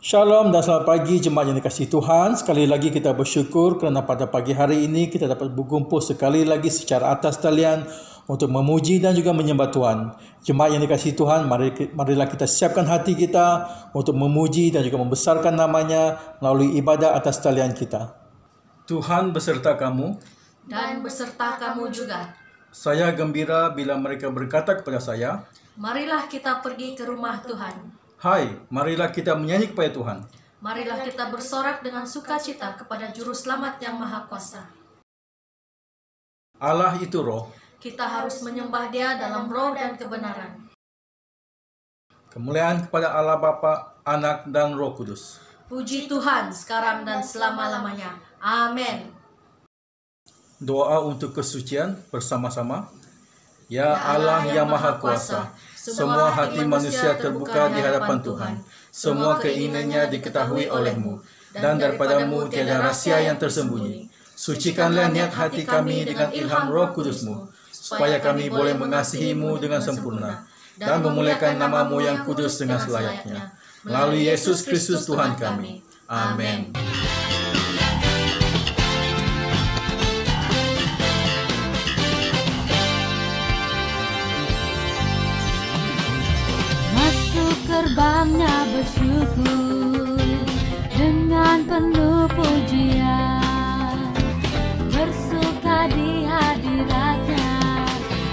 Shalom dan selamat pagi jemaat yang dikasihi Tuhan. Sekali lagi kita bersyukur kerana pada pagi hari ini kita dapat berkumpul sekali lagi secara atas talian untuk memuji dan juga menyembah Tuhan. Jemaat yang dikasihi Tuhan, marilah kita siapkan hati kita untuk memuji dan juga membesarkan namanya melalui ibadah atas talian kita. Tuhan beserta kamu dan beserta kamu juga. Saya gembira bila mereka berkata kepada saya, marilah kita pergi ke rumah Tuhan. hai, marilah kita menyanyi kepada Tuhan. Marilah kita bersorak dengan sukacita kepada Juru Selamat yang Maha Kuasa. Allah itu roh. Kita harus menyembah Dia dalam roh dan kebenaran. Kemuliaan kepada Allah Bapa, Anak dan Roh Kudus. Puji Tuhan sekarang dan selama-lamanya. Amin. Doa untuk kesucian bersama-sama. Ya Allah yang Maha Kuasa, semua hati manusia terbuka di hadapan Tuhan. Semua keinginannya diketahui oleh-Mu, dan daripadamu tiada rahsia yang tersembunyi. Sucikanlah niat hati kami dengan ilham Roh Kudus-Mu, supaya kami boleh mengasihi-Mu dengan sempurna, dan memuliakan nama-Mu yang kudus dengan selayaknya. Melalui Yesus Kristus Tuhan kami. Amin. Gerbangnya bersyukur dengan penuh pujian, bersuka di hadiratnya,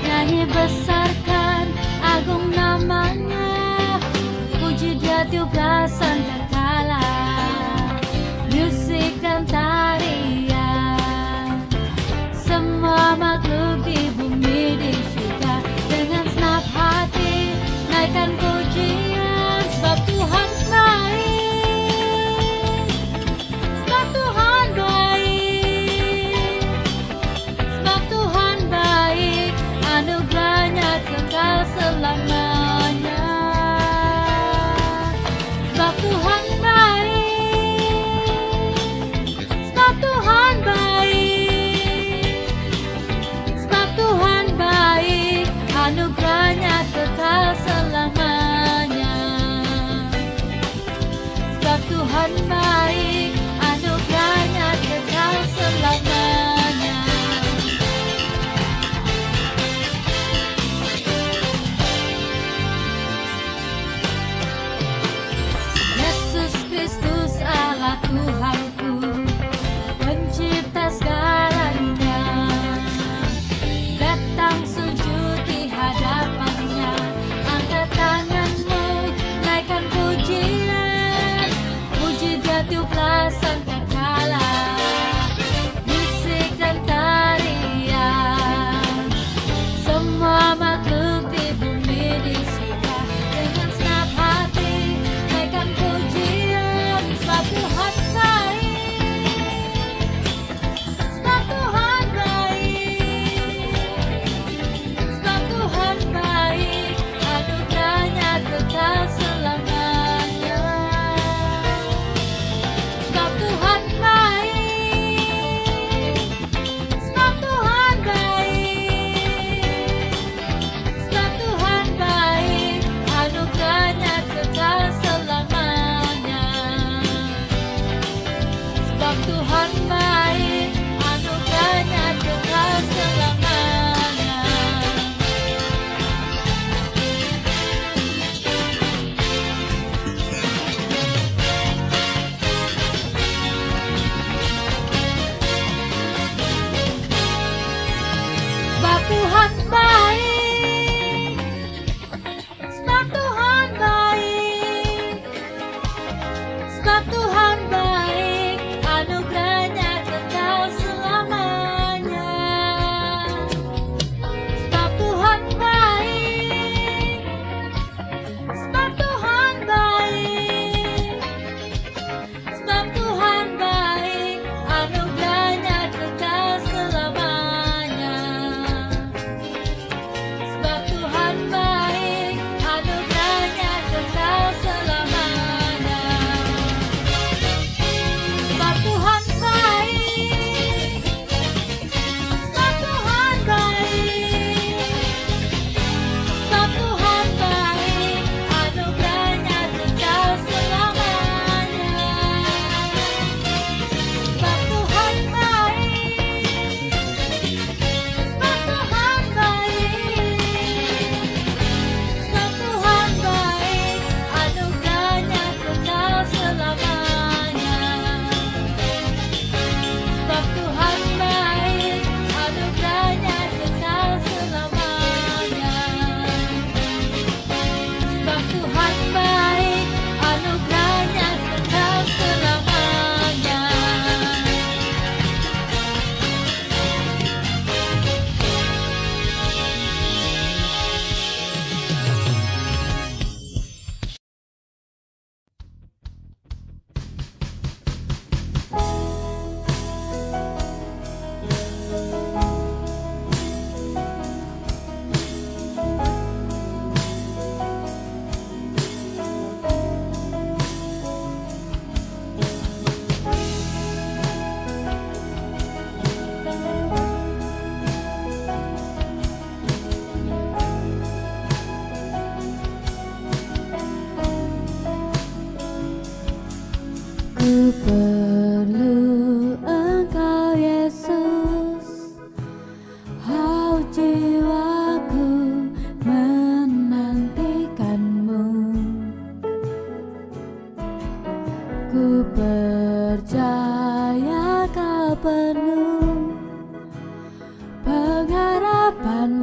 nyanyi besarkan agung namanya, puji Dia tiup rasan terkala, musik dan tarian, semua makhluk di bumi di surga dengan senap hati naikkan pujian. Sebab Tuhan baik, sebab Tuhan baik, sebab Tuhan baik, anugerahnya kekal selamanya. Sebab Tuhan baik, sebab Tuhan baik, sebab Tuhan baik, anugerahnya kekal selamanya. Tuhan baik, anugerahnya kekal selamanya. Yesus Kristus Allah Tuhanku, pencipta segalanya, datang sujud di hadapannya, angkat tanganmu, naikkan pujian, Dia tiup rasan terkala, musik dan tarian, semua makhluk di bumi di surga dengan senap hati naikkan pujian. Sebab Tuhan baik, sebab Tuhan baik, sebab Tuhan baik, anugerahnya kekal selamanya.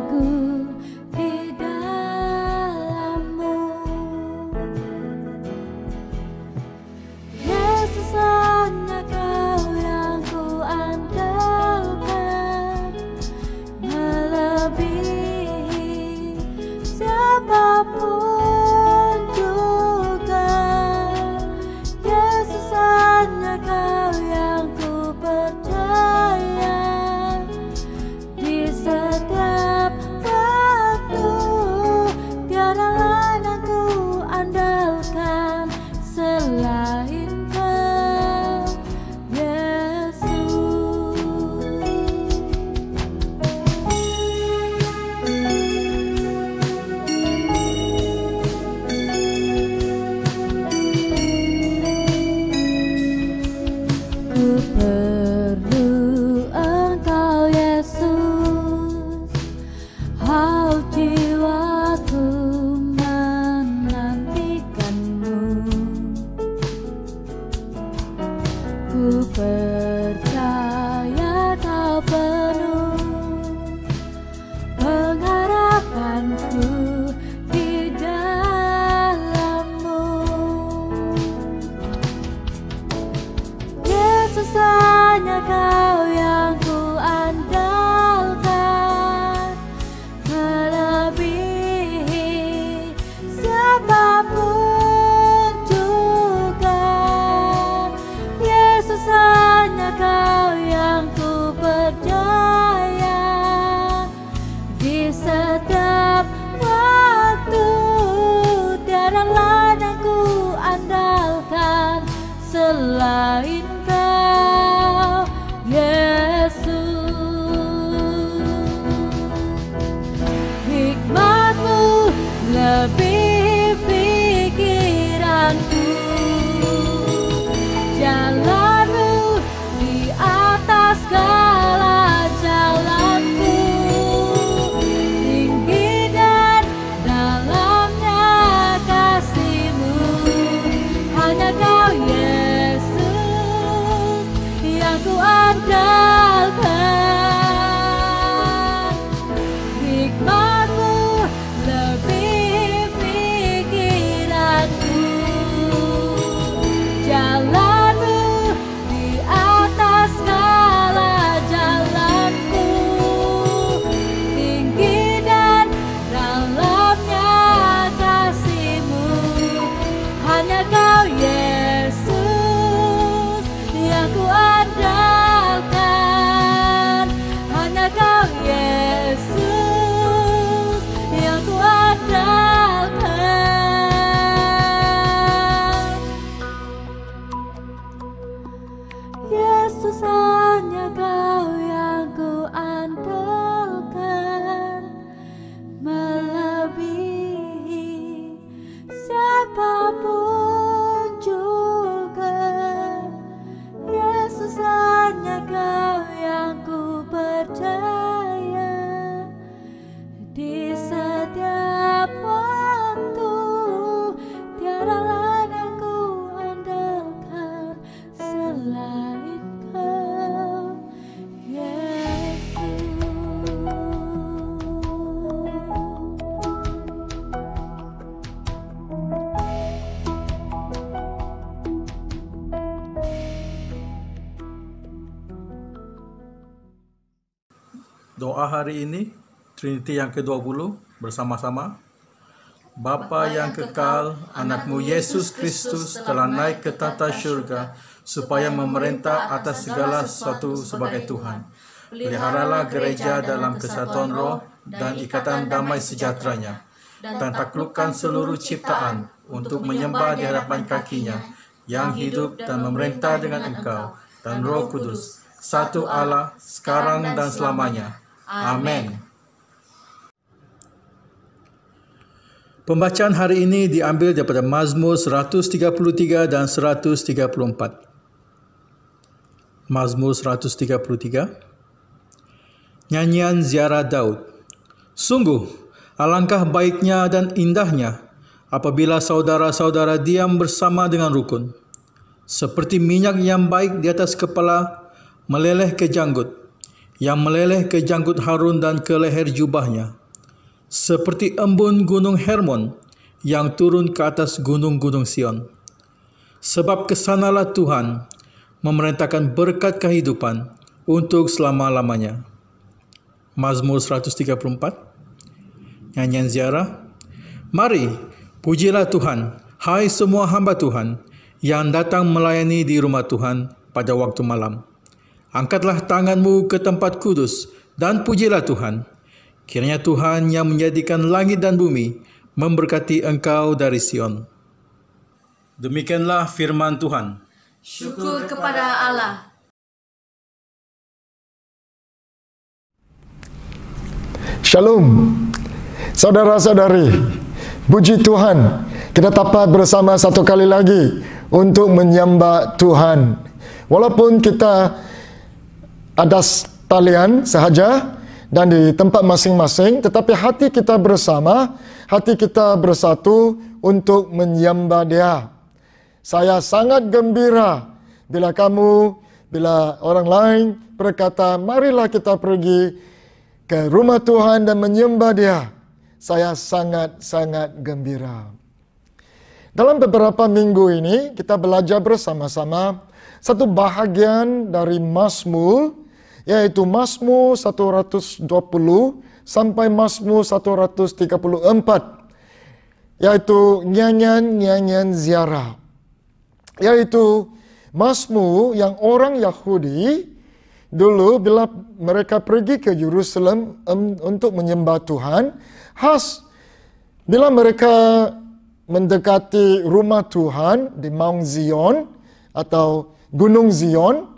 kepercayaanku di dalam-Mu. Yesus, hanya Kau yang ku andalkan, melebihi siapapun juga. Yesus, hanya Kau yang ku percaya, di setiap waktu tiada lain yang ku andalkan selain Kau, Yesus. Ku perlu Engkau, Yesus, hau jiwaku menantikan-Mu. Ku percaya Kau penuh pengharapanku di dalam-Mu. Yesus, hanya Kau yang ku andalkan, melebihi siapapun juga. Yesus, hanya Kau yang ku percaya, di setiap waktu tiada lain yang ku andalkan selain Kau, Yesus. Hikmat-Mu lebih pikiranku, jalan-Mu di atas segala jalanku. Tinggi dan dalamnya kasih-Mu, hanya Kau, Yesus, yang ku andalkan. Hikmat-Mu lebih pikiranku, jalan-Mu di atas segala jalanku. Tinggi dan dalamnya kasih-Mu, hanya Kau, Yesus, yang ku andalkan. Hanya Kau, Yesus, yang ku andalkan. Yesus, hanya Kau yang ku andalkan, melebihi siapapun juga. Yesus, hanya Kau yang ku percaya, di setiap waktu tiada lain yang ku andalkan selain Kau, Yesus. Doa hari ini, Trinity yang ke-20 bersama-sama. Bapa yang kekal, anak-Mu Yesus Kristus telah naik ke tahta syurga supaya memerintah atas segala sesuatu sebagai Tuhan. Peliharalah gereja dalam kesatuan roh dan ikatan damai sejahteranya, dan taklukkan seluruh ciptaan untuk menyembah di hadapan kaki-Nya yang hidup dan memerintah dengan Engkau dan Roh Kudus, satu Allah, sekarang dan selamanya. Amin. Pembacaan hari ini diambil daripada Mazmur 133 dan 134. Mazmur 133. Nyanyian ziarah Daud. Sungguh, alangkah baiknya dan indahnya apabila saudara-saudara diam bersama dengan rukun. Seperti minyak yang baik di atas kepala meleleh ke janggut, yang meleleh ke janggut Harun dan ke leher jubahnya, seperti embun gunung Hermon yang turun ke atas gunung-gunung Sion. Sebab kesanalah Tuhan memerintahkan berkat kehidupan untuk selama-lamanya. Mazmur 134. Nyanyian ziarah. Mari, pujilah Tuhan, hai semua hamba Tuhan yang datang melayani di rumah Tuhan pada waktu malam. Angkatlah tanganmu ke tempat kudus dan pujilah Tuhan. Kiranya Tuhan yang menjadikan langit dan bumi memberkati engkau dari Sion. Demikianlah firman Tuhan. Syukur kepada Allah. Shalom, saudara-saudari. Puji Tuhan, kita dapat bersama satu kali lagi untuk menyembah Tuhan. Walaupun kita ada talian sahaja dan di tempat masing-masing, tetapi hati kita bersama, hati kita bersatu untuk menyembah Dia. Saya sangat gembira bila orang lain berkata, marilah kita pergi ke rumah Tuhan dan menyembah Dia. Saya sangat-sangat gembira. Dalam beberapa minggu ini, kita belajar bersama-sama satu bahagian dari Mazmur, yaitu Mazmur 120 sampai Mazmur 134, yaitu nyanyian-nyanyian ziarah. Yaitu Mazmur yang orang Yahudi dulu bila mereka pergi ke Yerusalem untuk menyembah Tuhan, khas bila mereka mendekati rumah Tuhan di Mount Zion atau Gunung Zion,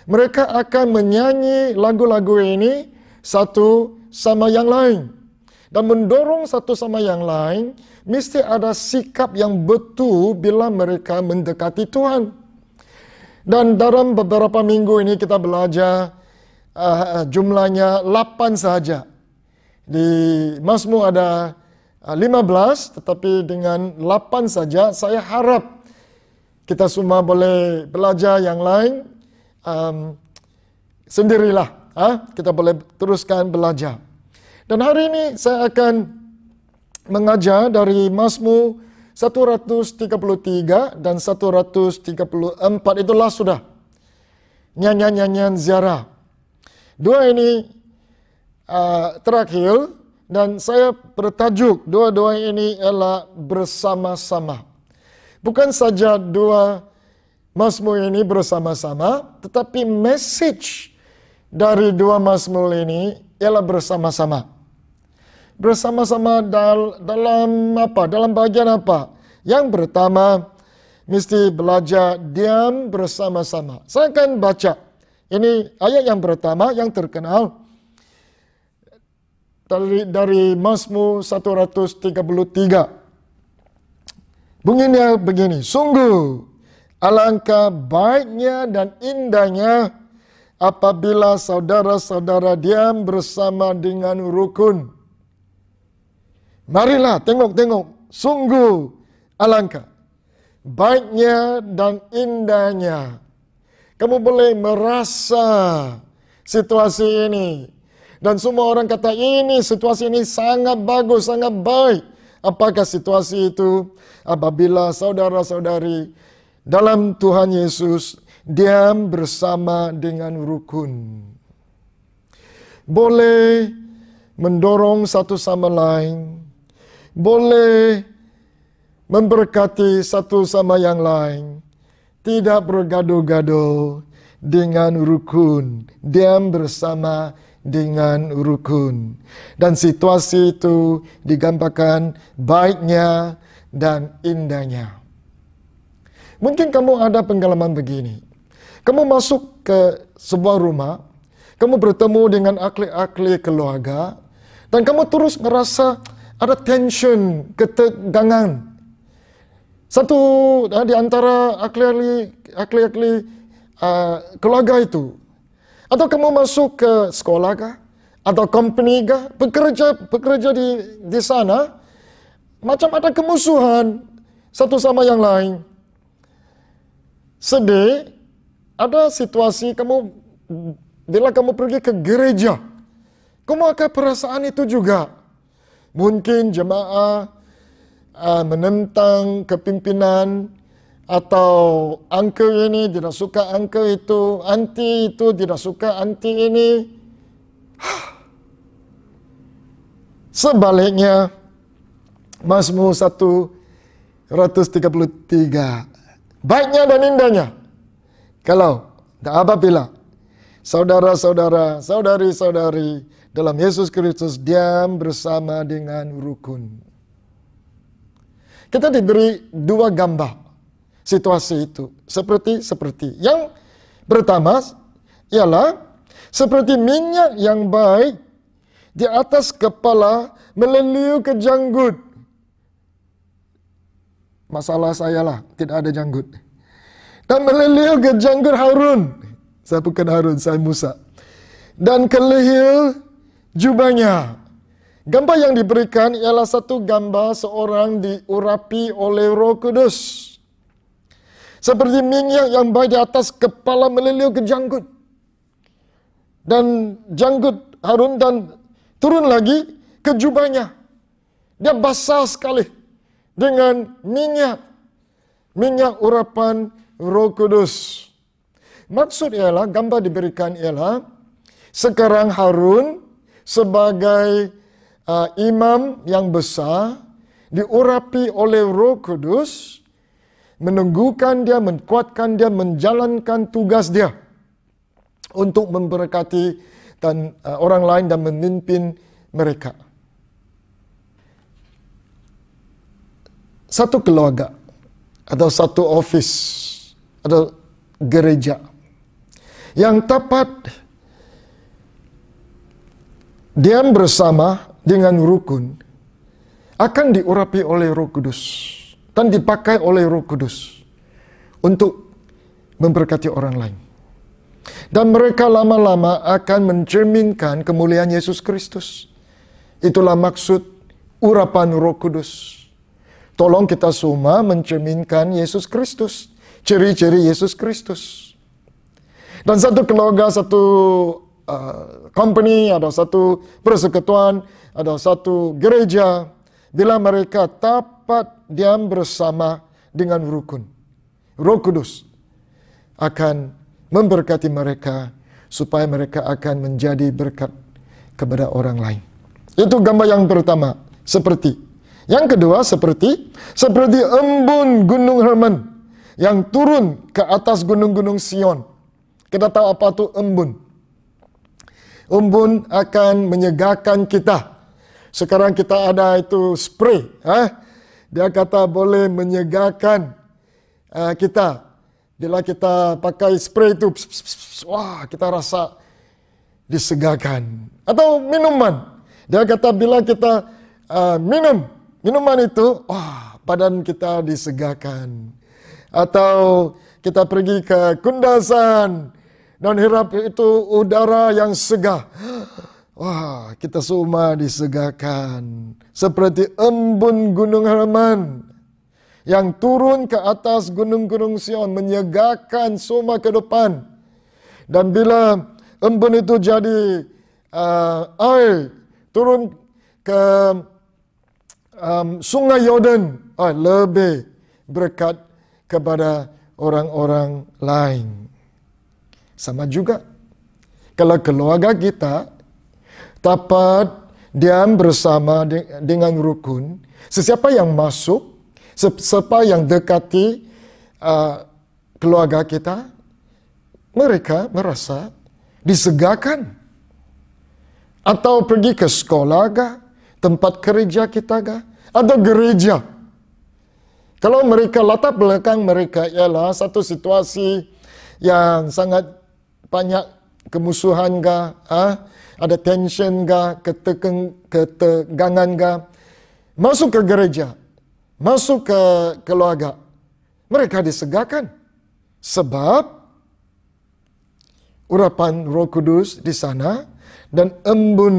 mereka akan menyanyi lagu-lagu ini satu sama yang lain. Dan mendorong satu sama yang lain, mesti ada sikap yang betul bila mereka mendekati Tuhan. Dan dalam beberapa minggu ini kita belajar jumlahnya 8 sahaja. Di Mazmur ada 15, tetapi dengan 8 saja, saya harap kita semua boleh belajar yang lain sendirilah. Kita boleh teruskan belajar. Dan hari ini saya akan mengajar dari Mazmur 133 dan 134. Itulah sudah nyanyian-nyanyian ziarah. Dua ini terakhir dan saya bertajuk dua-dua ini ialah bersama-sama. Bukan saja dua Mazmur ini bersama-sama, tetapi message dari dua Mazmur ini ialah bersama-sama. Bersama-sama dalam apa? Dalam bagian apa? Yang pertama, mesti belajar diam bersama-sama. Saya akan baca. Ini ayat yang pertama yang terkenal dari Mazmur 133. Bunyinya begini. Sungguh alangkah baiknya dan indahnya apabila saudara-saudara diam bersama dengan rukun. Marilah tengok-tengok, sungguh alangkah baiknya dan indahnya. Kamu boleh merasa situasi ini. Dan semua orang kata ini, situasi ini sangat bagus, sangat baik. Apakah situasi itu? Apabila saudara-saudari dalam Tuhan Yesus diam bersama dengan rukun. Boleh mendorong satu sama lain. Boleh memberkati satu sama yang lain. Tidak bergaduh-gaduh dengan rukun. Diam bersama dengan rukun. Dan situasi itu digambarkan baiknya dan indahnya. Mungkin kamu ada pengalaman begini. Kamu masuk ke sebuah rumah. Kamu bertemu dengan ahli-ahli keluarga. Dan kamu terus merasa ada tension, ketegangan. Satu di antara ahli-ahli keluarga itu. Atau kamu masuk ke sekolah kah? Atau company kah? Bekerja di sana. Macam ada kemusuhan satu sama yang lain. Sedih, ada situasi kamu bila kamu pergi ke gereja, kamu akan perasaan itu juga. Mungkin jemaah menentang kepimpinan, atau uncle ini tidak suka uncle itu, auntie itu tidak suka auntie ini. Sebaliknya, Mazmur 133, baiknya dan indahnya kalau apabila saudara-saudara, saudari-saudari dalam Yesus Kristus diam bersama dengan rukun. Kita diberi dua gambar situasi itu. Seperti. Yang pertama ialah seperti minyak yang baik di atas kepala meleliu ke janggut. Masalah saya lah, tidak ada janggut. Dan meleliu ke janggut Harun. Saya bukan Harun, saya Musa. Dan ke leher jubahnya. Gambar yang diberikan ialah satu gambar seorang diurapi oleh Roh Kudus. Seperti minyak yang baik di atas kepala meliliu ke janggut. Dan janggut Harun dan turun lagi ke jubahnya. Dia basah sekali dengan minyak. Minyak urapan Roh Kudus. Maksud ialah, gambar diberikan ialah, sekarang Harun sebagai imam yang besar diurapi oleh Roh Kudus, menunggukan dia, menguatkan dia, menjalankan tugas dia untuk memberkati dan orang lain dan memimpin mereka. Satu keluarga atau satu office atau gereja yang dapat diam bersama dengan rukun akan diurapi oleh Roh Kudus dan dipakai oleh Roh Kudus untuk memberkati orang lain. Dan mereka lama-lama akan mencerminkan kemuliaan Yesus Kristus. Itulah maksud urapan Roh Kudus. Tolong kita semua mencerminkan Yesus Kristus, ciri-ciri Yesus Kristus. Dan satu keluarga, satu company, ada satu persekutuan, ada satu gereja, bila mereka dapat diam bersama dengan rukun, Roh Kudus akan memberkati mereka supaya mereka akan menjadi berkat kepada orang lain. Itu gambar yang pertama, seperti. Yang kedua, seperti embun Gunung Hermon yang turun ke atas gunung-gunung Sion. Kita tahu apa itu embun. Embun akan menyegarkan kita. Sekarang kita ada itu spray. Dia kata boleh menyegarkan kita. Bila kita pakai spray itu, wah, kita rasa disegarkan. Atau minuman. Dia kata bila kita minum minuman itu, wah, badan kita disegarkan. Atau kita pergi ke Kundasan dan hirap itu udara yang segar. Wah, kita semua disegarkan. Seperti embun Gunung Hermon yang turun ke atas gunung-gunung Sion, menyegarkan semua ke depan. Dan bila embun itu jadi air, turun ke sungai Yordan, lebih berkat kepada orang-orang lain. Sama juga, kalau keluarga kita dapat diam bersama dengan rukun, sesiapa yang masuk, sesiapa yang dekati keluarga kita, mereka merasa disegarkan. Atau pergi ke sekolah kah, tempat kerja kita kah, atau gereja. Kalau mereka latar belakang mereka ialah satu situasi yang sangat banyak kemusuhan kah, ada tension kah, ketegangan kah, masuk ke gereja, masuk ke keluarga, mereka disegarkan. Sebab urapan Roh Kudus di sana dan embun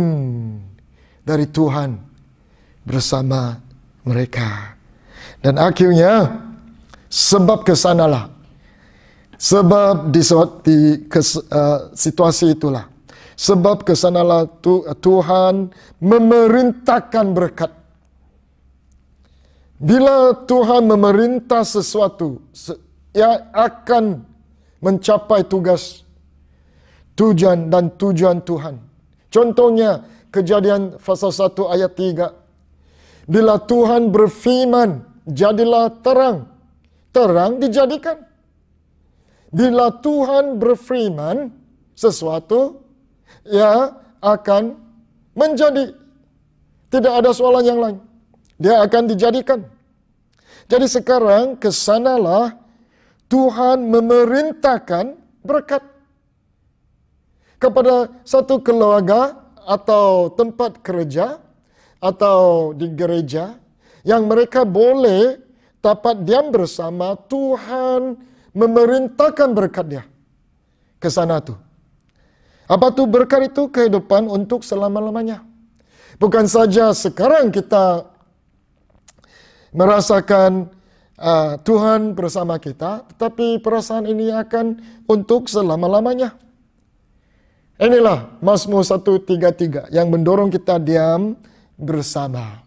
dari Tuhan bersama mereka. Dan akhirnya, sebab kesanalah Sebab di situasi itulah, sebab kesanalah Tuhan memerintahkan berkat. Bila Tuhan memerintah sesuatu, ia akan mencapai tujuan Tuhan. Contohnya, Kejadian pasal 1 ayat 3. Bila Tuhan berfirman, jadilah terang. Terang dijadikan. Bila Tuhan berfirman sesuatu, ia akan menjadi. Tidak ada soalan yang lain. Dia akan dijadikan. Jadi sekarang kesanalah Tuhan memerintahkan berkat kepada satu keluarga atau tempat kerja atau di gereja yang mereka boleh dapat diam bersama. Tuhan memerintahkan berkat dia ke sana tu. Apa tu berkat itu? Kehidupan untuk selama-lamanya. Bukan saja sekarang kita merasakan Tuhan bersama kita, tetapi perasaan ini akan untuk selama-lamanya. Inilah Mazmur 133 yang mendorong kita diam bersama.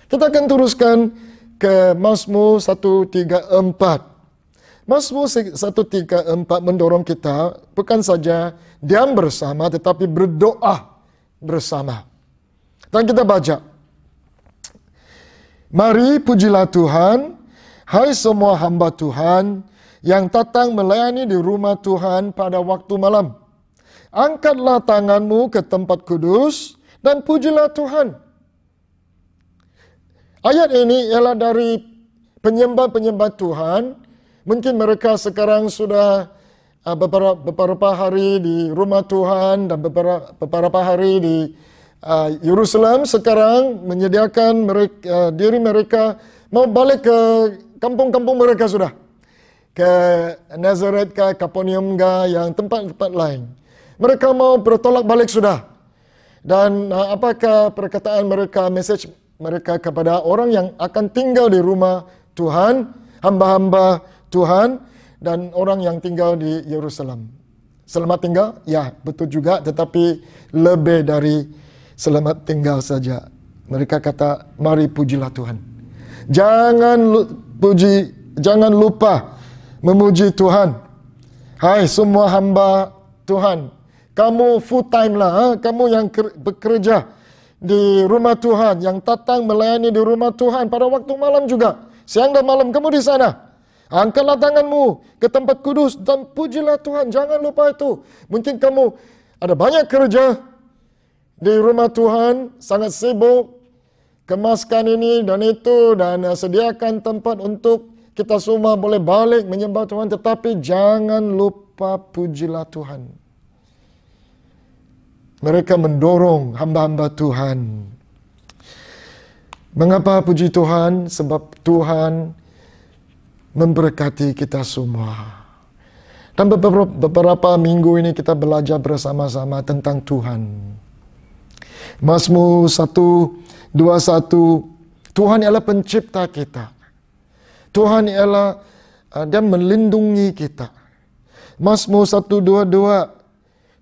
Kita akan teruskan ke Mazmur 134. Mazmur 134 mendorong kita bukan saja diam bersama, tetapi berdoa bersama. Dan kita baca. Mari pujilah Tuhan, hai semua hamba Tuhan yang datang melayani di rumah Tuhan pada waktu malam. Angkatlah tanganmu ke tempat kudus dan pujilah Tuhan. Ayat ini ialah dari penyembah-penyembah Tuhan. Mungkin mereka sekarang sudah beberapa hari di rumah Tuhan dan beberapa hari di Yerusalem. Sekarang menyediakan diri mereka mau balik ke kampung-kampung mereka sudah. Ke Nazareth ke Kapernaum ke yang tempat-tempat lain. Mereka mau bertolak balik sudah. Dan apakah perkataan mereka, message mereka kepada orang yang akan tinggal di rumah Tuhan, hamba-hamba Tuhan, dan orang yang tinggal di Yerusalem. Selamat tinggal? Ya, betul juga. Tetapi lebih dari selamat tinggal saja. Mereka kata, mari pujilah Tuhan. Jangan lupa memuji Tuhan. Hai semua hamba Tuhan. Kamu full time lah. Kamu yang bekerja di rumah Tuhan. Yang datang melayani di rumah Tuhan pada waktu malam juga. Siang dan malam kamu di sana. Angkatlah tanganmu ke tempat kudus dan pujilah Tuhan. Jangan lupa itu. Mungkin kamu ada banyak kerja di rumah Tuhan, sangat sibuk, kemaskan ini dan itu, dan sediakan tempat untuk kita semua boleh balik menyembah Tuhan. Tetapi jangan lupa pujilah Tuhan. Mereka mendorong hamba-hamba Tuhan. Mengapa puji Tuhan? Sebab Tuhan memberkati kita semua. Dan beberapa minggu ini kita belajar bersama-sama tentang Tuhan. Mazmur 121, Tuhan ialah pencipta kita. Tuhan ialah dia melindungi kita. Mazmur 122,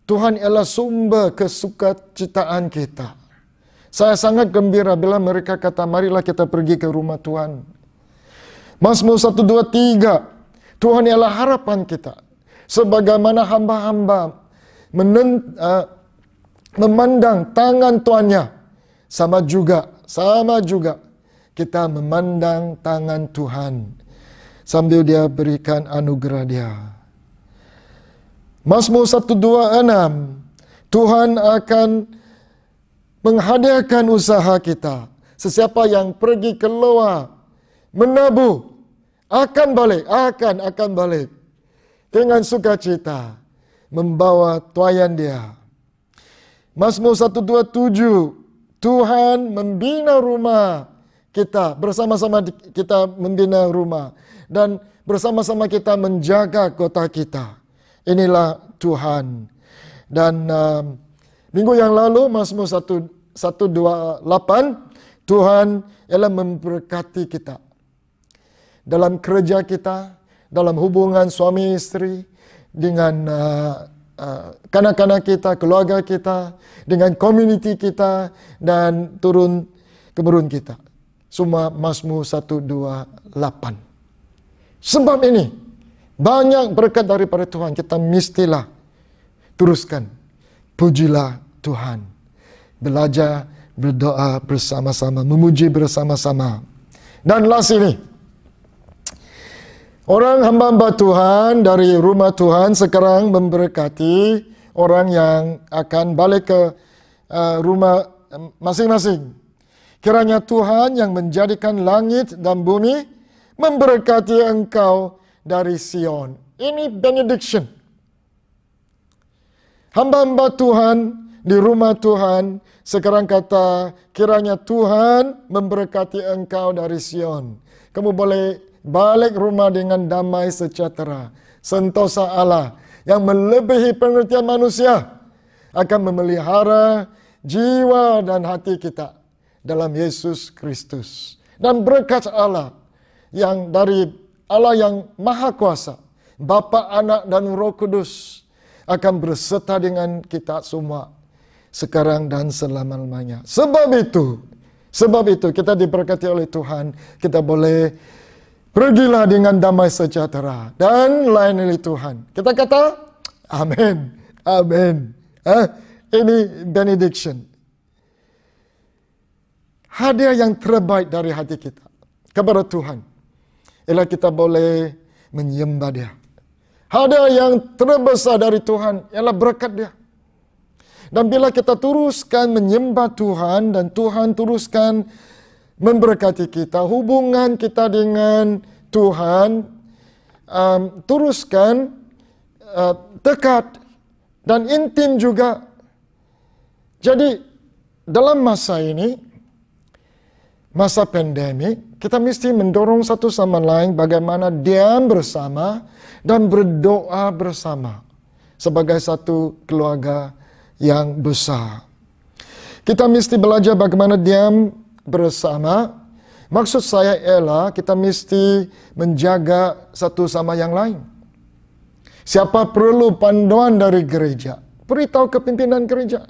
Tuhan ialah sumber kesukacitaan kita. Saya sangat gembira bila mereka kata, marilah kita pergi ke rumah Tuhan. Mazmur 123, Tuhan ialah harapan kita. Sebagaimana hamba-hamba memandang tangan Tuannya, sama juga kita memandang tangan Tuhan sambil dia berikan anugerah dia. Mazmur 126, Tuhan akan menghadiahkan usaha kita. Sesiapa yang pergi keluar menabur akan balik dengan sukacita membawa tuaian dia. Mazmur 127, Tuhan membina rumah kita, bersama-sama kita membina rumah dan bersama-sama kita menjaga kota kita. Inilah Tuhan. Dan minggu yang lalu Mazmur 128, Tuhan ialah memberkati kita dalam kerja kita, dalam hubungan suami istri, dengan kanak-kanak kita, keluarga kita, dengan community kita, dan turun-temurun kita. Semua Mazmur 128. Sebab ini, banyak berkat daripada Tuhan. Kita mestilah teruskan. Pujilah Tuhan. Belajar, berdoa bersama-sama, memuji bersama-sama. Dan last ini, orang hamba-hamba Tuhan dari rumah Tuhan sekarang memberkati orang yang akan balik ke rumah masing-masing. Kiranya Tuhan yang menjadikan langit dan bumi memberkati engkau dari Sion. Ini benediction. Hamba-hamba Tuhan di rumah Tuhan sekarang kata, kiranya Tuhan memberkati engkau dari Sion. Kamu boleh balik rumah dengan damai sejahtera. Sentosa Allah yang melebihi pengertian manusia akan memelihara jiwa dan hati kita dalam Yesus Kristus. Dan berkat Allah yang dari Allah yang Maha Kuasa, Bapa, Anak, dan Roh Kudus akan berserta dengan kita semua sekarang dan selama-lamanya. Sebab itu kita diberkati oleh Tuhan. Kita boleh pergilah dengan damai sejahtera dan layani Tuhan. Kita kata, amin, amin. Ini benediction. Hadiah yang terbaik dari hati kita kepada Tuhan ialah kita boleh menyembah Dia. Hadiah yang terbesar dari Tuhan ialah berkat Dia. Dan bila kita teruskan menyembah Tuhan dan Tuhan teruskan memberkati kita, hubungan kita dengan Tuhan teruskan dekat dan intim juga. Jadi dalam masa ini, masa pandemi, kita mesti mendorong satu sama lain bagaimana diam bersama dan berdoa bersama sebagai satu keluarga yang besar. Kita mesti belajar bagaimana diam bersama. Maksud saya ialah kita mesti menjaga satu sama yang lain. Siapa perlu panduan dari gereja, beritahu ke pimpinan gereja.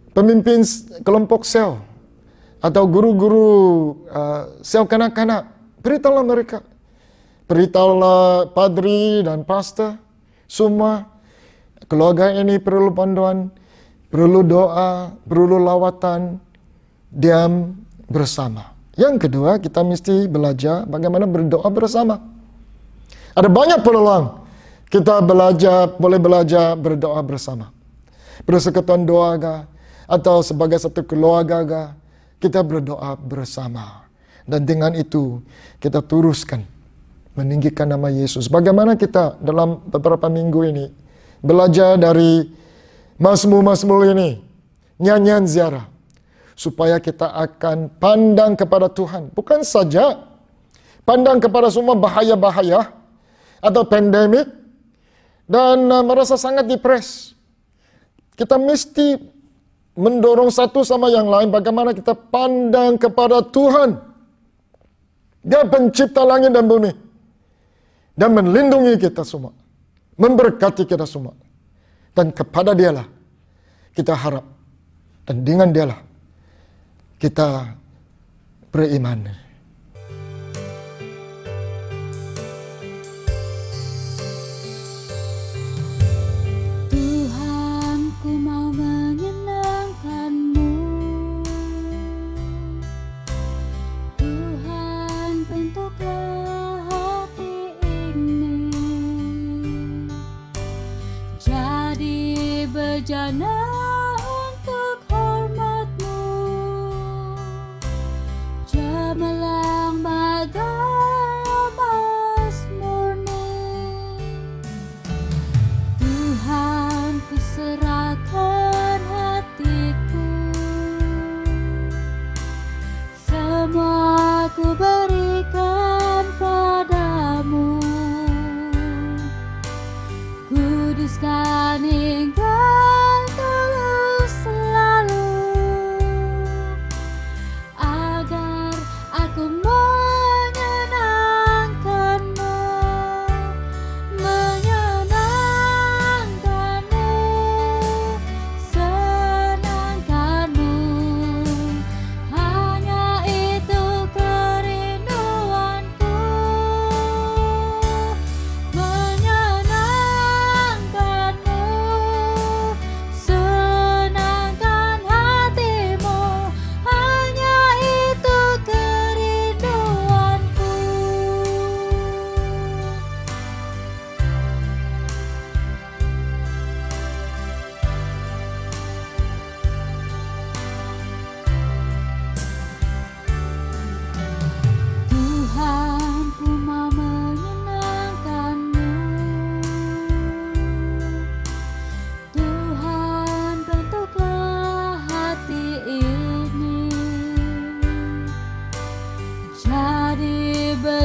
Pemimpin kelompok sel atau guru-guru sel kanak-kanak, beritahulah mereka. Beritahulah padri dan pastor, semua keluarga ini perlu panduan, perlu doa, perlu lawatan, diam bersama. Yang kedua, kita mesti belajar bagaimana berdoa bersama. Ada banyak peluang kita boleh belajar berdoa bersama. Persekutuan doa atau sebagai satu keluarga kita berdoa bersama. Dan dengan itu kita teruskan meninggikan nama Yesus. Bagaimana kita dalam beberapa minggu ini belajar dari Mazmur-Mazmur ini, nyanyian ziarah, supaya kita akan pandang kepada Tuhan. Bukan saja pandang kepada semua bahaya-bahaya atau pandemik dan merasa sangat depres. Kita mesti mendorong satu sama yang lain bagaimana kita pandang kepada Tuhan. Dia pencipta langit dan bumi. Dan melindungi kita semua. Memberkati kita semua. Dan kepada Dialah kita harap. Dan dengan Dialah kita beriman. Bejana untuk hormat-Mu, cemerlang bagai emas murni. Tuhan, ku serahkan hatiku, semua ku berikan padamu. Kuduskan engkau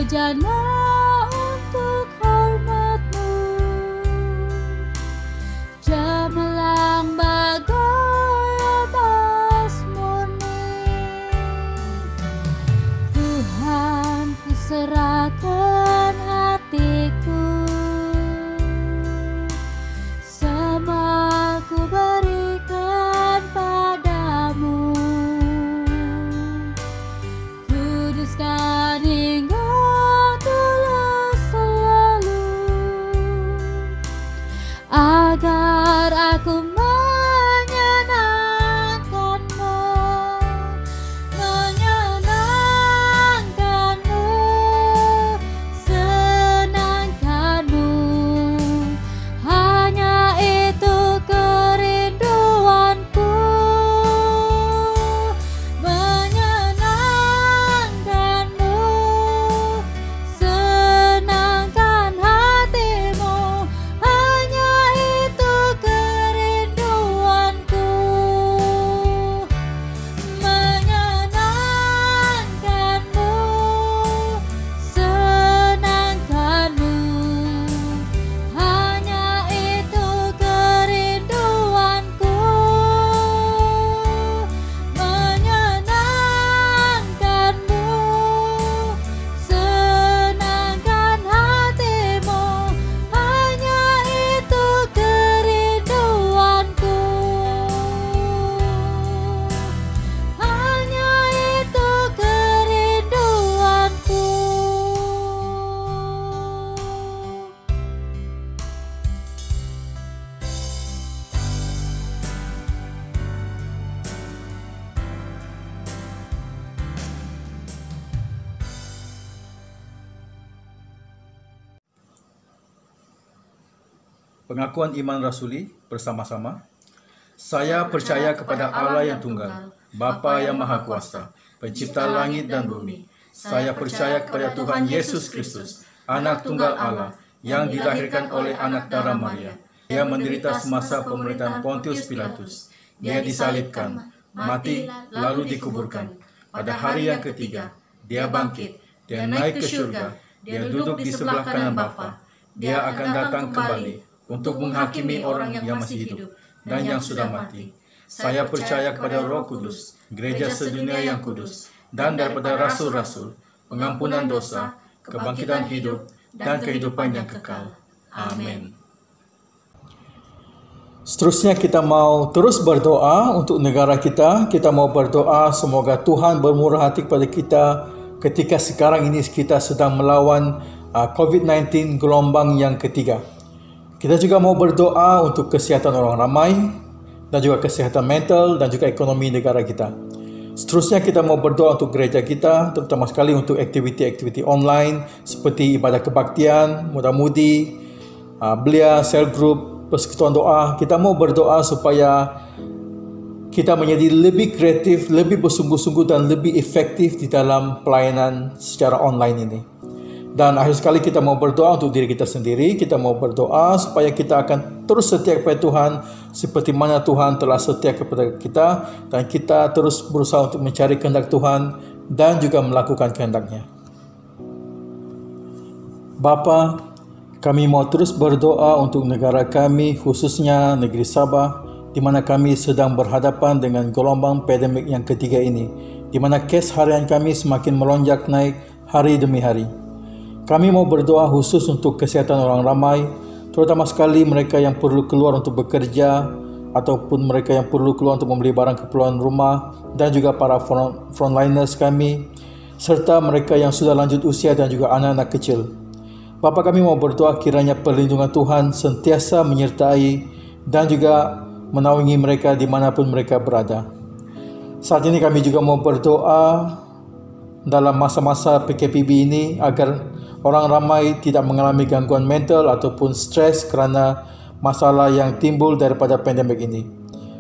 bejana untuk hormat-Mu. Cemerlang bagai emas murni, Tuhan, ku serahkan hatiku, semua ku berikan padamu. Kuduskan hingga tulus selalu, agar aku menyenangkan-Mu, menyenangkan-Mu, senangkan-Mu. Hanya itu kerinduanku, menyenangkan-Mu, senangkan hati-Mu. Hanya itu kerinduanku, menyenangkan-Mu, senangkan-Mu. Hanya itu kerinduanku, menyenangkan-Mu, senangkan hati-Mu. Hanya itu kerinduanku, hanya itu kerinduanku. Pengakuan iman rasuli bersama-sama. Saya percaya kepada Allah yang tunggal, Bapa yang Maha Kuasa, Pencipta langit dan bumi. Saya percaya kepada Tuhan Yesus Kristus, Anak Tunggal Allah, yang dilahirkan oleh anak darah Maria. Dia menderita semasa pemerintahan Pontius Pilatus. Dia disalibkan, mati, lalu dikuburkan. Pada hari yang ketiga, dia bangkit, dia naik ke surga, dia duduk di sebelah kanan Bapa. Dia akan datang kembali untuk menghakimi orang yang masih hidup dan yang sudah mati. Saya percaya kepada Roh Kudus, gereja sedunia yang kudus, dan daripada rasul-rasul, pengampunan dosa, kebangkitan hidup, dan kehidupan yang kekal. Amin. Seterusnya kita mau terus berdoa untuk negara kita. Kita mau berdoa semoga Tuhan bermurah hati kepada kita ketika sekarang ini kita sedang melawan COVID-19 gelombang yang ketiga. Kita juga mau berdoa untuk kesihatan orang ramai dan juga kesihatan mental dan juga ekonomi negara kita. Seterusnya kita mau berdoa untuk gereja kita, terutama sekali untuk aktiviti-aktiviti online seperti ibadah kebaktian, muda-mudi, belia, cell group, persekutuan doa. Kita mau berdoa supaya kita menjadi lebih kreatif, lebih bersungguh-sungguh dan lebih efektif di dalam pelayanan secara online ini. Dan akhir sekali kita mau berdoa untuk diri kita sendiri. Kita mau berdoa supaya kita akan terus setia kepada Tuhan seperti mana Tuhan telah setia kepada kita, dan kita terus berusaha untuk mencari kehendak Tuhan dan juga melakukan kehendak-Nya. Bapa, kami mau terus berdoa untuk negara kami, khususnya negeri Sabah, di mana kami sedang berhadapan dengan gelombang pandemik yang ketiga ini, di mana kes harian kami semakin melonjak naik hari demi hari. Kami mau berdoa khusus untuk kesihatan orang ramai, terutama sekali mereka yang perlu keluar untuk bekerja, ataupun mereka yang perlu keluar untuk membeli barang keperluan rumah, dan juga para frontliners kami, serta mereka yang sudah lanjut usia dan juga anak-anak kecil. Bapa, kami mau berdoa kiranya perlindungan Tuhan sentiasa menyertai dan juga menaungi mereka dimanapun mereka berada. Saat ini kami juga mau berdoa dalam masa-masa PKPB ini agar orang ramai tidak mengalami gangguan mental ataupun stres kerana masalah yang timbul daripada pandemik ini.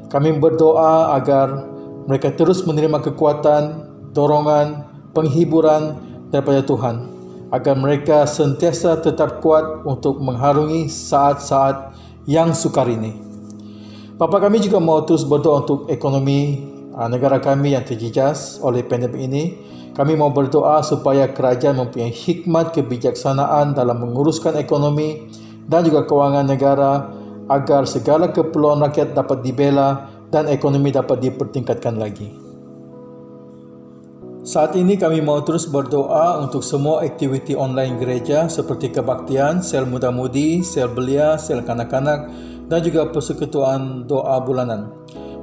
Kami berdoa agar mereka terus menerima kekuatan, dorongan, penghiburan daripada Tuhan, agar mereka sentiasa tetap kuat untuk mengharungi saat-saat yang sukar ini. Bapa, kami juga mau terus berdoa untuk ekonomi negara kami yang terjejas oleh pandemik ini. Kami mau berdoa supaya kerajaan mempunyai hikmat kebijaksanaan dalam menguruskan ekonomi dan juga kewangan negara agar segala keperluan rakyat dapat dibela dan ekonomi dapat dipertingkatkan lagi. Saat ini kami mau terus berdoa untuk semua aktiviti online gereja seperti kebaktian, sel muda-mudi, sel belia, sel kanak-kanak dan juga persekutuan doa bulanan.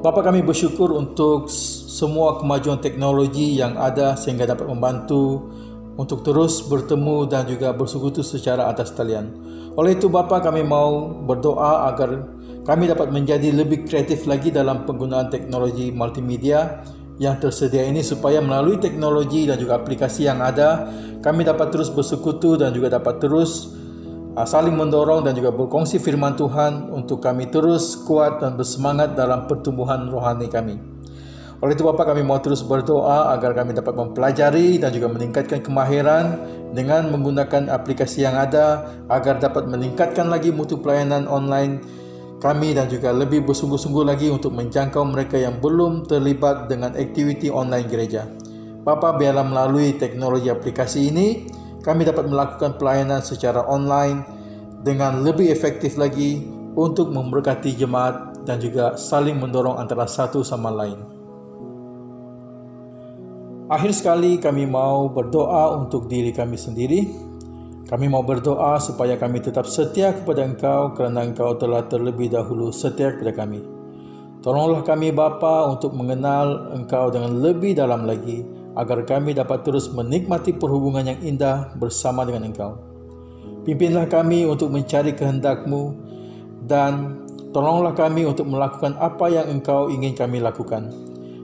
Bapa, kami bersyukur untuk semua kemajuan teknologi yang ada sehingga dapat membantu untuk terus bertemu dan juga bersekutu secara atas talian. Oleh itu Bapa, kami mau berdoa agar kami dapat menjadi lebih kreatif lagi dalam penggunaan teknologi multimedia yang tersedia ini, supaya melalui teknologi dan juga aplikasi yang ada, kami dapat terus bersekutu dan juga dapat terus saling mendorong dan juga berkongsi firman Tuhan untuk kami terus kuat dan bersemangat dalam pertumbuhan rohani kami. Oleh itu Bapa, kami mau terus berdoa agar kami dapat mempelajari dan juga meningkatkan kemahiran dengan menggunakan aplikasi yang ada agar dapat meningkatkan lagi mutu pelayanan online kami dan juga lebih bersungguh-sungguh lagi untuk menjangkau mereka yang belum terlibat dengan aktiviti online gereja. Bapa, biarlah melalui teknologi aplikasi ini kami dapat melakukan pelayanan secara online dengan lebih efektif lagi untuk memberkati jemaat dan juga saling mendorong antara satu sama lain. Akhir sekali kami mau berdoa untuk diri kami sendiri. Kami mau berdoa supaya kami tetap setia kepada Engkau kerana Engkau telah terlebih dahulu setia kepada kami. Tolonglah kami Bapa untuk mengenal Engkau dengan lebih dalam lagi, agar kami dapat terus menikmati perhubungan yang indah bersama dengan Engkau. Pimpinlah kami untuk mencari kehendak-Mu dan tolonglah kami untuk melakukan apa yang Engkau ingin kami lakukan.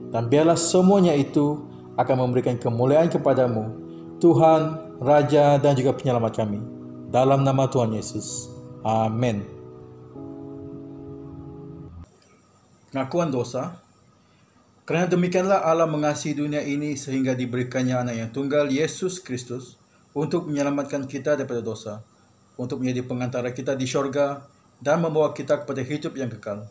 Dan biarlah semuanya itu akan memberikan kemuliaan kepada-Mu, Tuhan, Raja dan juga penyelamat kami. Dalam nama Tuhan Yesus. Amin. Pengakuan dosa. Kerana demikianlah Allah mengasihi dunia ini sehingga diberikannya anak yang tunggal, Yesus Kristus, untuk menyelamatkan kita daripada dosa, untuk menjadi pengantara kita di syurga dan membawa kita kepada hidup yang kekal.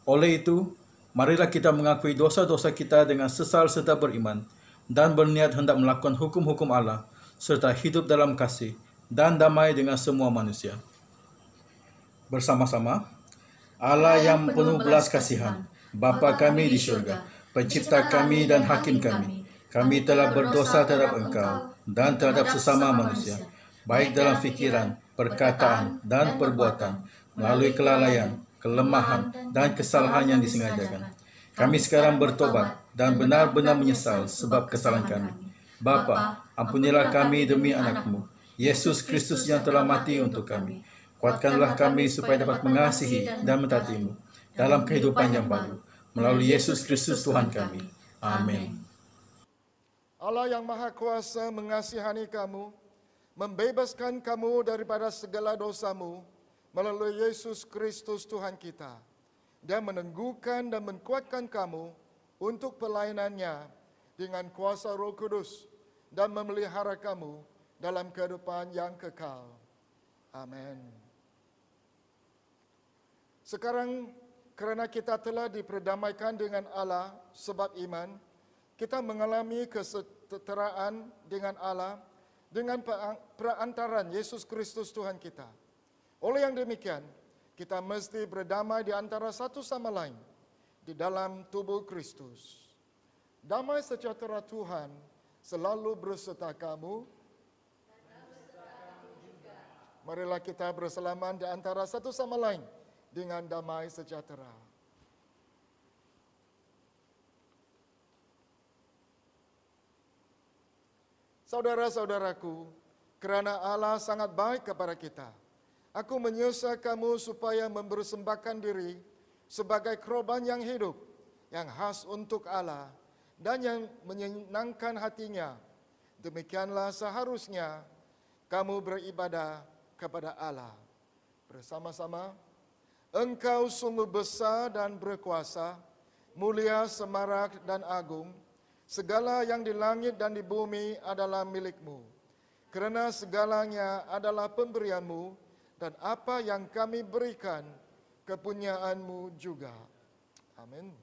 Oleh itu, marilah kita mengakui dosa-dosa kita dengan sesal serta beriman dan berniat hendak melakukan hukum-hukum Allah serta hidup dalam kasih dan damai dengan semua manusia. Bersama-sama, Allah yang penuh belas kasihan, Bapa kami di syurga, Pencipta kami dan Hakim kami, kami telah berdosa terhadap Engkau dan terhadap sesama manusia, baik dalam fikiran, perkataan dan perbuatan, melalui kelalaian, kelemahan dan kesalahan yang disengajakan. Kami sekarang bertobat dan benar-benar menyesal sebab kesalahan kami. Bapa, ampunilah kami demi anak-Mu, Yesus Kristus yang telah mati untuk kami. Kuatkanlah kami supaya dapat mengasihi dan mentaati-Mu dalam kehidupan yang baru. Melalui Yesus Kristus Tuhan kami. Amin. Allah yang Maha Kuasa mengasihani kamu, membebaskan kamu daripada segala dosamu melalui Yesus Kristus Tuhan kita, dan meneguhkan dan menguatkan kamu untuk pelayanannya dengan kuasa Roh Kudus dan memelihara kamu dalam kehidupan yang kekal. Amin. Sekarang, kerana kita telah diperdamaikan dengan Allah sebab iman, kita mengalami kesetaraan dengan Allah dengan perantaran Yesus Kristus Tuhan kita. Oleh yang demikian, kita mesti berdamai di antara satu sama lain di dalam tubuh Kristus. Damai sejahtera Tuhan selalu berserta kamu. Marilah kita bersalaman di antara satu sama lain dengan damai sejahtera. Saudara-saudaraku, kerana Allah sangat baik kepada kita, aku menyuruh kamu supaya mempersembahkan diri sebagai korban yang hidup, yang khas untuk Allah dan yang menyenangkan hatinya. Demikianlah seharusnya kamu beribadah kepada Allah. Bersama-sama, Engkau sungguh besar dan berkuasa, mulia, semarak dan agung. Segala yang di langit dan di bumi adalah milik-Mu. Kerana segalanya adalah pemberian-Mu, dan apa yang kami berikan, kepunyaan-Mu juga. Amin.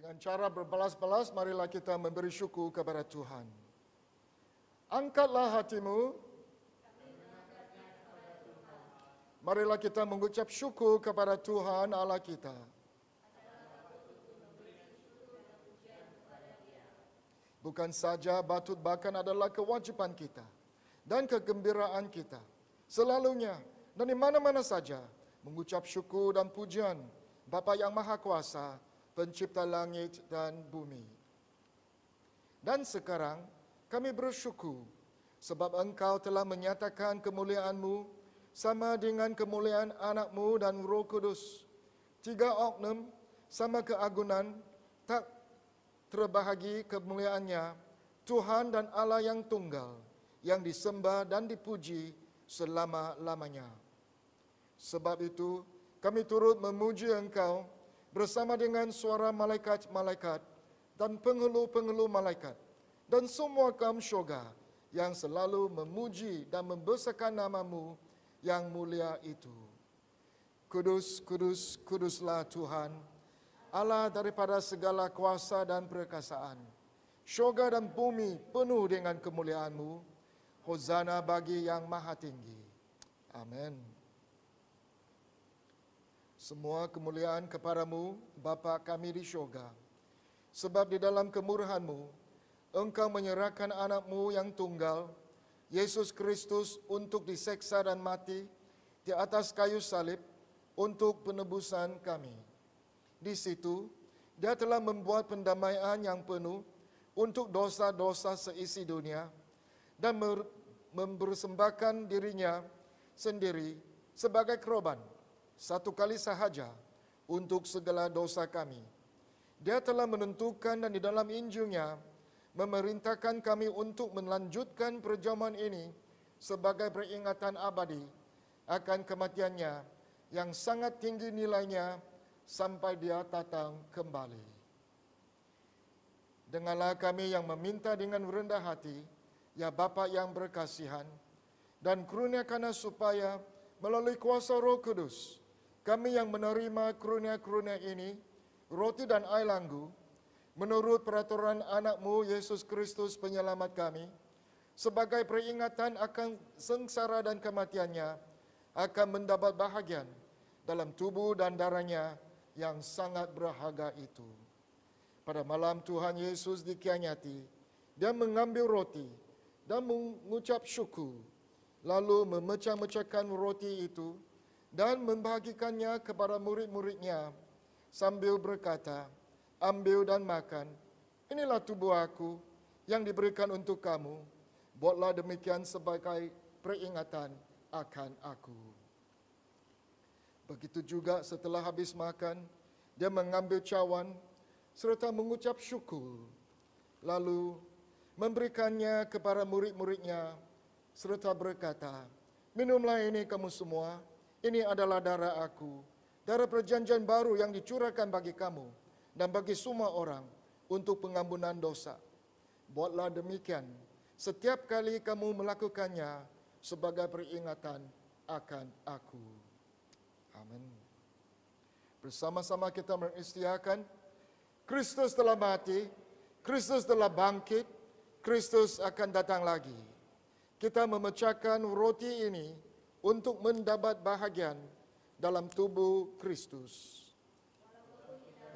Dengan cara berbalas-balas, marilah kita memberi syukur kepada Tuhan. Angkatlah hatimu. Marilah kita mengucap syukur kepada Tuhan Allah kita. Bukan saja batut bahkan adalah kewajiban kita dan kegembiraan kita selalunya dan di mana-mana saja mengucap syukur dan pujian Bapa yang Maha Kuasa, Pencipta langit dan bumi. Dan sekarang kami bersyukur sebab Engkau telah menyatakan kemuliaan-Mu sama dengan kemuliaan anak-Mu dan Roh Kudus. 3 oknum sama keagungan, tak terbahagi kemuliaannya, Tuhan dan Allah yang tunggal, yang disembah dan dipuji selama-lamanya. Sebab itu, kami turut memuji Engkau bersama dengan suara malaikat-malaikat dan penghulu-penghulu malaikat dan semua kaum syurga yang selalu memuji dan membesarkan nama-Mu yang mulia itu. Kudus, kudus, kuduslah Tuhan, Allah daripada segala kuasa dan perkasaan. Syurga dan bumi penuh dengan kemuliaan-Mu. Hosana bagi yang maha tinggi. Amin. Semua kemuliaan kepadamu, Bapa kami di syurga. Sebab di dalam kemurahan-Mu, Engkau menyerahkan anak-Mu yang tunggal, Yesus Kristus, untuk diseksa dan mati di atas kayu salib untuk penebusan kami. Di situ, Dia telah membuat pendamaian yang penuh untuk dosa-dosa seisi dunia dan mempersembahkan dirinya sendiri sebagai korban satu kali sahaja untuk segala dosa kami. Dia telah menentukan dan di dalam Injilnya memerintahkan kami untuk melanjutkan perjamuan ini sebagai peringatan abadi akan kematiannya yang sangat tinggi nilainya sampai Dia datang kembali. Dengarlah kami yang meminta dengan rendah hati, ya Bapa yang berkasihan, dan kurniakanlah supaya melalui kuasa Roh Kudus, kami yang menerima karunia-karunia ini, roti dan air langgu, menurut peraturan anak-Mu Yesus Kristus penyelamat kami, sebagai peringatan akan sengsara dan kematiannya, akan mendapat bahagian dalam tubuh dan darahnya yang sangat berharga itu. Pada malam Tuhan Yesus dikhianati, Dia mengambil roti dan mengucap syukur, lalu memecah-mecahkan roti itu dan membagikannya kepada murid-muridnya sambil berkata, "Ambil dan makan, inilah tubuh aku yang diberikan untuk kamu. Buatlah demikian sebagai peringatan akan aku." Begitu juga setelah habis makan, Dia mengambil cawan serta mengucap syukur, lalu memberikannya kepada murid-muridnya serta berkata, "Minumlah ini kamu semua, ini adalah darah aku, darah perjanjian baru yang dicurahkan bagi kamu dan bagi semua orang untuk pengampunan dosa. Buatlah demikian setiap kali kamu melakukannya sebagai peringatan akan aku." Amin. Bersama-sama kita mengisytiharkan, Kristus telah mati, Kristus telah bangkit, Kristus akan datang lagi. Kita memecahkan roti ini untuk mendapat bahagian dalam tubuh Kristus.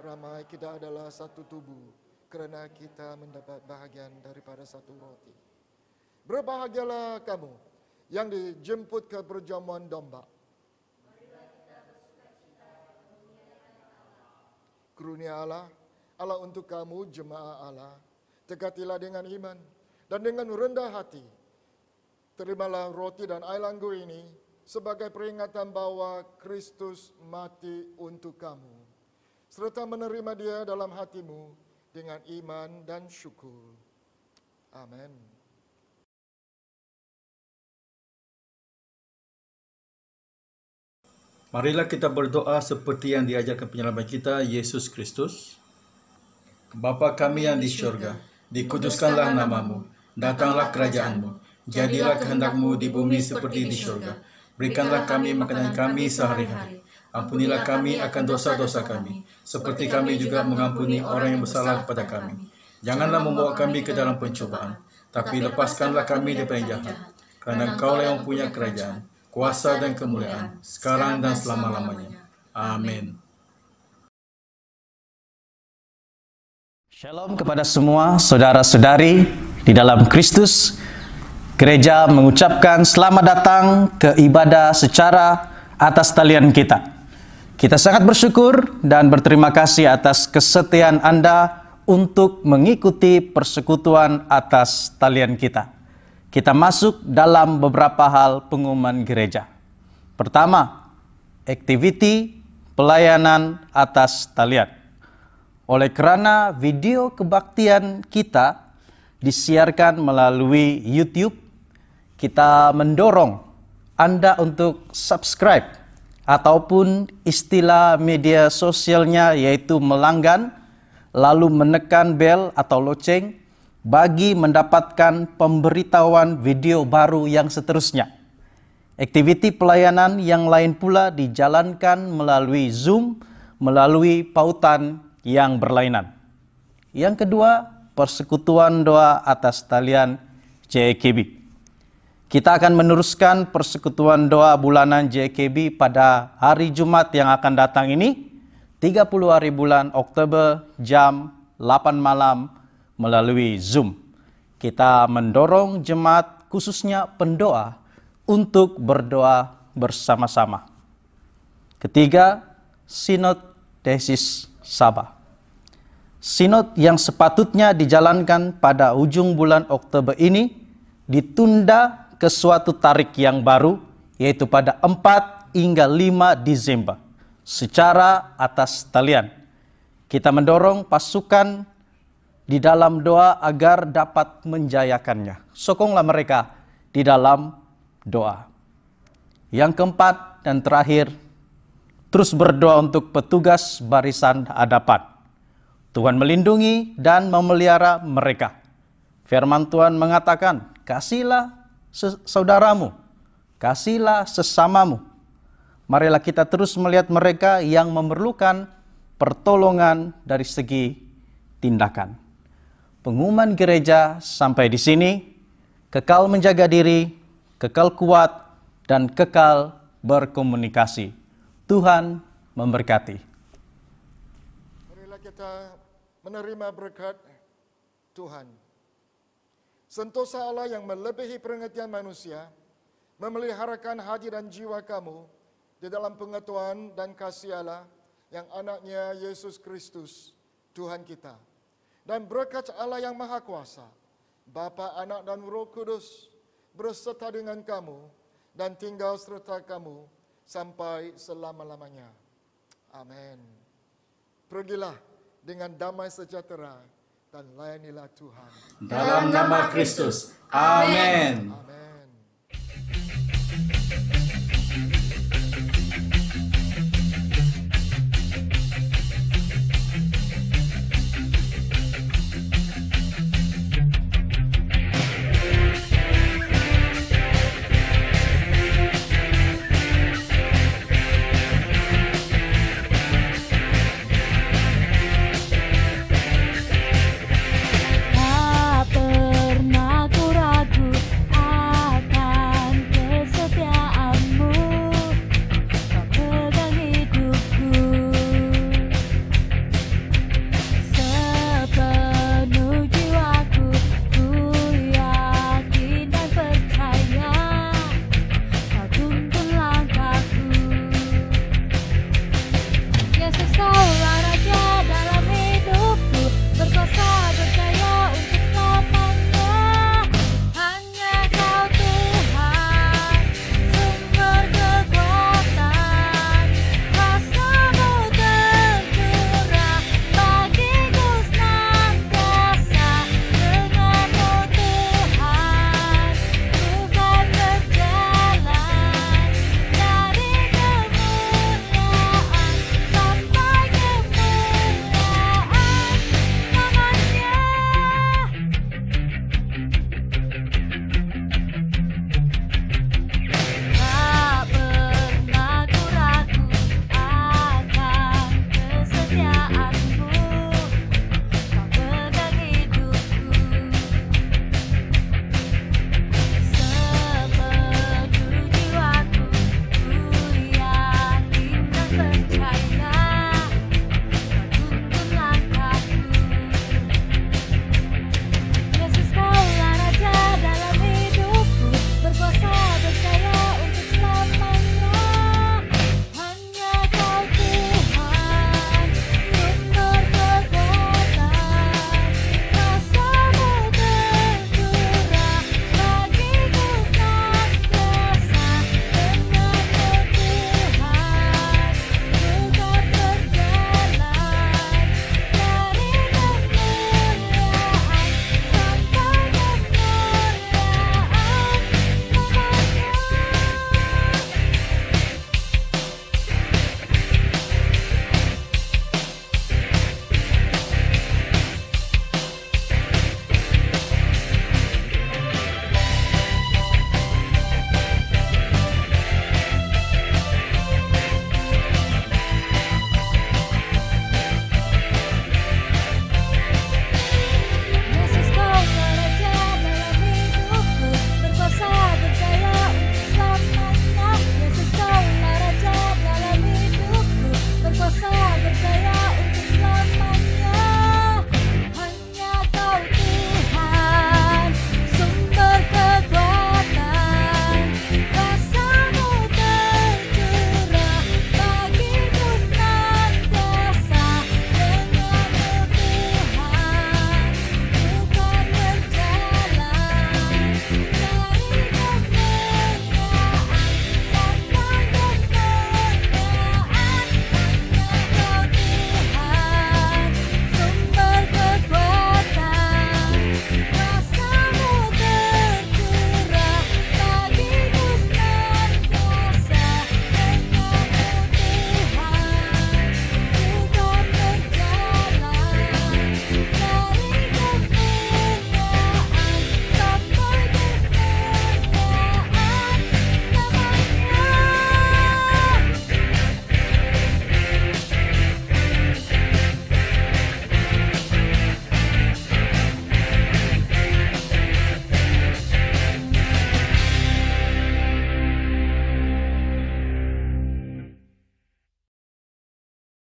Ramai kita adalah satu tubuh kerana kita mendapat bahagian daripada satu roti. Berbahagialah kamu yang dijemput ke perjamuan domba. Karunia Allah, Allah untuk kamu jemaah Allah. Tekatilah dengan iman dan dengan rendah hati. Terimalah roti dan air langgu ini sebagai peringatan bahwa Kristus mati untuk kamu. Serta menerima Dia dalam hatimu dengan iman dan syukur. Amin. Marilah kita berdoa seperti yang diajarkan penyelamat kita, Yesus Kristus. Bapa kami yang di syurga, dikuduskanlah nama-Mu, datanglah kerajaan-Mu, jadilah kehendak-Mu di bumi seperti di syurga. Berikanlah kami makanan kami sehari-hari. Ampunilah kami akan dosa-dosa kami, seperti kami juga mengampuni orang yang bersalah kepada kami. Janganlah membawa kami ke dalam pencobaan, tapi lepaskanlah kami daripada yang jahat. Kerana Engkau yang mempunyai kerajaan, kuasa dan kemuliaan, sekarang dan selama-lamanya. Amin. Shalom kepada semua saudara-saudari di dalam Kristus. Gereja mengucapkan selamat datang ke ibadah secara atas talian kita. Kita sangat bersyukur dan berterima kasih atas kesetiaan Anda untuk mengikuti persekutuan atas talian kita. Kita masuk dalam beberapa hal pengumuman gereja. Pertama, aktiviti pelayanan atas talian. Oleh kerana video kebaktian kita disiarkan melalui YouTube, kita mendorong Anda untuk subscribe ataupun istilah media sosialnya yaitu melanggan, lalu menekan bel atau loceng bagi mendapatkan pemberitahuan video baru yang seterusnya. Aktiviti pelayanan yang lain pula dijalankan melalui Zoom, melalui pautan yang berlainan. Yang kedua, persekutuan doa atas talian JKB. Kita akan meneruskan persekutuan doa bulanan JKB pada hari Jumat yang akan datang ini, 30 hari bulan Oktober jam 8 malam melalui Zoom. Kita mendorong jemaat khususnya pendoa untuk berdoa bersama-sama. Ketiga, Sinod Desis Sabah. Sinod yang sepatutnya dijalankan pada ujung bulan Oktober ini ditunda ke suatu tarik yang baru, yaitu pada 4 hingga 5 Desember, secara atas talian. Kita mendorong pasukan di dalam doa agar dapat menjayakannya. Sokonglah mereka di dalam doa. Yang keempat dan terakhir, terus berdoa untuk petugas barisan hadapan. Tuhan melindungi dan memelihara mereka. Firman Tuhan mengatakan, kasihlah saudaramu, kasihlah sesamamu. Marilah kita terus melihat mereka yang memerlukan pertolongan dari segi tindakan. Pengumuman gereja sampai di sini. Kekal menjaga diri, kekal kuat, dan kekal berkomunikasi. Tuhan memberkati. Marilah kita menerima berkat Tuhan. Sentosa Allah yang melebihi pengertian manusia, memeliharakan hati dan jiwa kamu di dalam pengetahuan dan kasih Allah yang anaknya Yesus Kristus, Tuhan kita. Dan berkat Allah yang Maha Kuasa, Bapa, Anak dan Roh Kudus, berserta dengan kamu dan tinggal serta kamu sampai selama-lamanya. Amin. Pergilah dengan damai sejahtera dan layanilah Tuhan. Dalam nama Kristus. Amin. Amin.